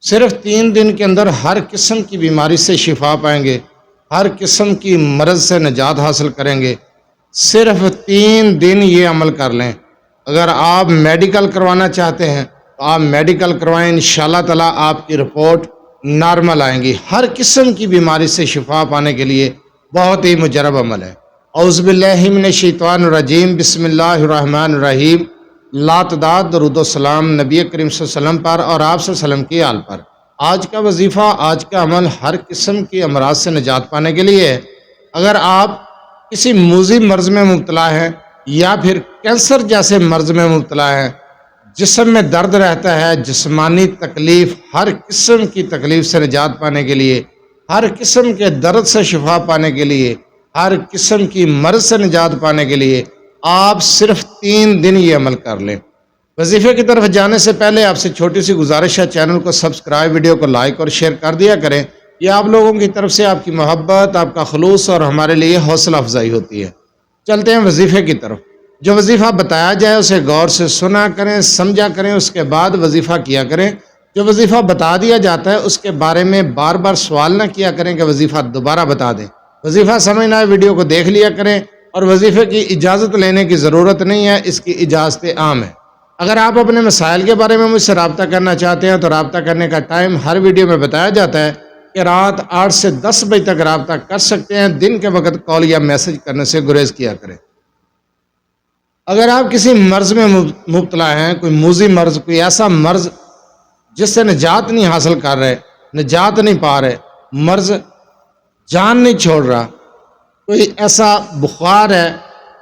صرف 3 دن کے اندر ہر قسم کی بیماری سے شفا پائیں گے، ہر قسم کی مرض سے نجات حاصل کریں گے۔ صرف 3 دن یہ عمل کر لیں۔ اگر آپ میڈیکل کروانا چاہتے ہیں تو آپ میڈیکل کروائیں، انشاءاللہ تعالیٰ آپ کی رپورٹ نارمل آئیں گی۔ ہر قسم کی بیماری سے شفا پانے کے لیے بہت ہی مجرب عمل ہے۔ اعوذ باللہ من الشیطان الرجیم، بسم اللہ الرحمن الرحیم۔ لاتعداد درود و سلام نبی کریم صلی اللہ علیہ وسلم پر اور آپ صلی اللہ علیہ وسلم کی آل پر۔ آج کا وظیفہ، آج کا عمل ہر قسم کی امراض سے نجات پانے کے لیے ہے۔ اگر آپ کسی موذی مرض میں مبتلا ہیں یا پھر کینسر جیسے مرض میں مبتلا ہیں، جسم میں درد رہتا ہے، جسمانی تکلیف، ہر قسم کی تکلیف سے نجات پانے کے لیے، ہر قسم کے درد سے شفا پانے کے لیے، ہر قسم کی مرض سے نجات پانے کے لیے آپ صرف 3 دن یہ عمل کر لیں۔ وظیفے کی طرف جانے سے پہلے آپ سے چھوٹی سی گزارش ہے، چینل کو سبسکرائب، ویڈیو کو لائک اور شیئر کر دیا کریں۔ یہ آپ لوگوں کی طرف سے آپ کی محبت، آپ کا خلوص اور ہمارے لیے حوصلہ افزائی ہوتی ہے۔ چلتے ہیں وظیفے کی طرف۔ جو وظیفہ بتایا جائے اسے غور سے سنا کریں، سمجھا کریں، اس کے بعد وظیفہ کیا کریں۔ جو وظیفہ بتا دیا جاتا ہے اس کے بارے میں بار بار سوال نہ کیا کریں کہ وظیفہ دوبارہ بتا دیں۔ وظیفہ سمجھنا ہے، ویڈیو کو دیکھ لیا کریں، اور وظیفے کی اجازت لینے کی ضرورت نہیں ہے، اس کی اجازت عام ہے۔ اگر آپ اپنے مسائل کے بارے میں مجھ سے رابطہ کرنا چاہتے ہیں تو رابطہ کرنے کا ٹائم ہر ویڈیو میں بتایا جاتا ہے کہ رات 8 سے 10 بجے تک رابطہ کر سکتے ہیں۔ دن کے وقت کال یا میسج کرنے سے گریز کیا کریں۔ اگر آپ کسی مرض میں مبتلا ہیں، کوئی موذی مرض، کوئی ایسا مرض جس سے نجات نہیں حاصل کر رہے، نجات نہیں پا رہے، مرض جان نہیں چھوڑ رہا، کوئی ایسا بخار ہے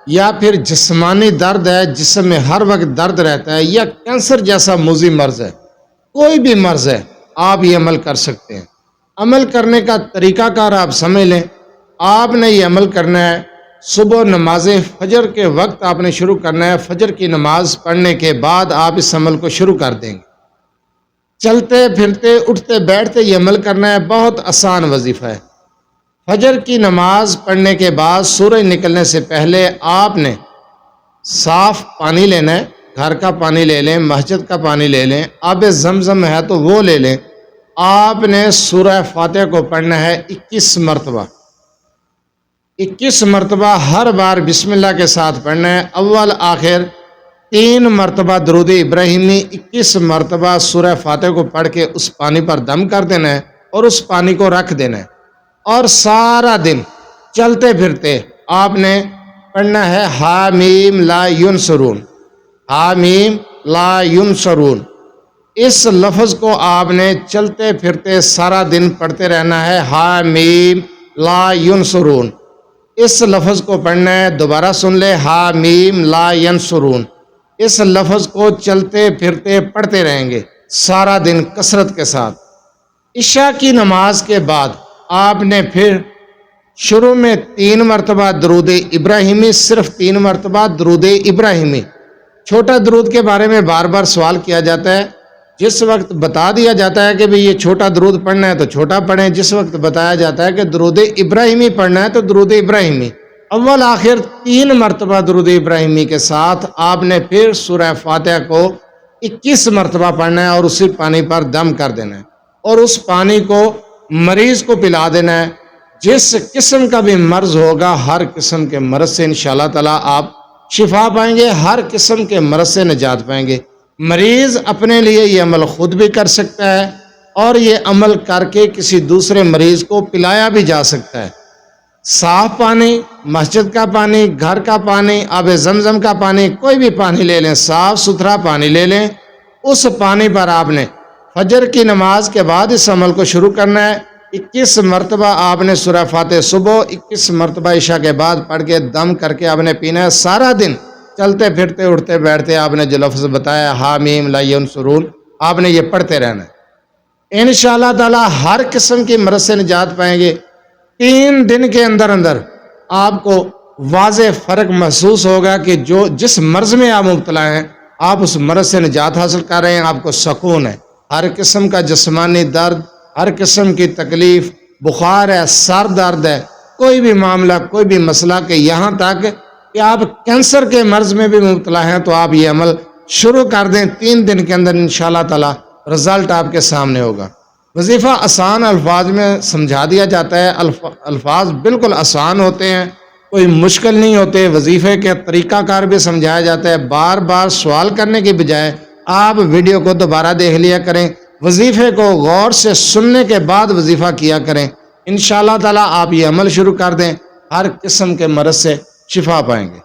یا پھر جسمانی درد ہے، جسم میں ہر وقت درد رہتا ہے، یا کینسر جیسا موذی مرض ہے، کوئی بھی مرض ہے، آپ یہ عمل کر سکتے ہیں۔ عمل کرنے کا طریقہ کار آپ سمجھ لیں۔ آپ نے یہ عمل کرنا ہے، صبح نماز فجر کے وقت آپ نے شروع کرنا ہے۔ فجر کی نماز پڑھنے کے بعد آپ اس عمل کو شروع کر دیں گے۔ چلتے پھرتے اٹھتے بیٹھتے یہ عمل کرنا ہے، بہت آسان وظیفہ ہے۔ فجر کی نماز پڑھنے کے بعد سورج نکلنے سے پہلے آپ نے صاف پانی لینا ہے، گھر کا پانی لے لیں، مسجد کا پانی لے لیں، آب زمزم ہے تو وہ لے لیں۔ آپ نے سورہ فاتحہ کو پڑھنا ہے 21 مرتبہ، 21 مرتبہ ہر بار بسم اللہ کے ساتھ پڑھنا ہے۔ اول آخر 3 مرتبہ درود ابراہیمی، 21 مرتبہ سورہ فاتحہ کو پڑھ کے اس پانی پر دم کر دینا ہے اور اس پانی کو رکھ دینا ہے، اور سارا دن چلتے پھرتے آپ نے پڑھنا ہے حامیم لا ینصرون، حامیم لا ینصرون۔ اس لفظ کو آپ نے چلتے پھرتے سارا دن پڑھتے رہنا ہے، حامیم لا ینصرون۔ اس لفظ کو پڑھنا ہے، دوبارہ سن لے، حامیم لا ینصرون۔ اس لفظ کو چلتے پھرتے پڑھتے رہیں گے سارا دن کثرت کے ساتھ۔ عشاء کی نماز کے بعد آپ نے پھر شروع میں 3 مرتبہ درود ابراہیمی، صرف 3 مرتبہ درود ابراہیمی۔ چھوٹا درود کے بارے میں بار بار سوال کیا جاتا ہے۔ جس وقت بتا دیا جاتا ہے کہ بھئی یہ چھوٹا درود پڑھنا ہے تو چھوٹا پڑھیں، جس وقت بتایا جاتا ہے کہ درود ابراہیمی پڑھنا ہے تو درود ابراہیمی۔ اول آخر 3 مرتبہ درود ابراہیمی کے ساتھ آپ نے پھر سورہ فاتحہ کو 21 مرتبہ پڑھنا ہے اور اسی پانی پر دم کر دینا ہے، اور اس پانی کو مریض کو پلا دینا ہے۔ جس قسم کا بھی مرض ہوگا، ہر قسم کے مرض سے انشاءاللہ تعالیٰ آپ شفا پائیں گے، ہر قسم کے مرض سے نجات پائیں گے۔ مریض اپنے لیے یہ عمل خود بھی کر سکتا ہے، اور یہ عمل کر کے کسی دوسرے مریض کو پلایا بھی جا سکتا ہے۔ صاف پانی، مسجد کا پانی، گھر کا پانی، آب زمزم کا پانی، کوئی بھی پانی لے لیں، صاف ستھرا پانی لے لیں۔ اس پانی پر آپ نے فجر کی نماز کے بعد اس عمل کو شروع کرنا ہے۔ 21 مرتبہ آپ نے سورہ فاتحہ صبح، 21 مرتبہ عشاء کے بعد پڑھ کے دم کر کے آپ نے پینا ہے۔ سارا دن چلتے پھرتے اٹھتے بیٹھتے آپ نے جو لفظ بتایا حامیم لا ینصرون، آپ نے یہ پڑھتے رہنا ہے۔ انشاءاللہ تعالی ہر قسم کی مرض سے نجات پائیں گے۔ 3 دن کے اندر اندر آپ کو واضح فرق محسوس ہوگا کہ جس مرض میں آپ مبتلا ہیں، آپ اس مرض سے نجات حاصل کر رہے ہیں، آپ کو سکون ہے۔ ہر قسم کا جسمانی درد، ہر قسم کی تکلیف، بخار ہے، سر درد ہے، کوئی بھی معاملہ، کوئی بھی مسئلہ، کہ یہاں تک کہ آپ کینسر کے مرض میں بھی مبتلا ہیں تو آپ یہ عمل شروع کر دیں۔ 3 دن کے اندر انشاءاللہ تعالی رزلٹ آپ کے سامنے ہوگا۔ وظیفہ آسان الفاظ میں سمجھا دیا جاتا ہے، الفاظ بالکل آسان ہوتے ہیں، کوئی مشکل نہیں ہوتے۔ وظیفے کے طریقہ کار بھی سمجھایا جاتا ہے۔ بار بار سوال کرنے کی بجائے آپ ویڈیو کو دوبارہ دیکھ لیا کریں، وظیفے کو غور سے سننے کے بعد وظیفہ کیا کریں۔ انشاءاللہ تعالیٰ آپ یہ عمل شروع کر دیں، ہر قسم کے مرض سے شفا پائیں گے۔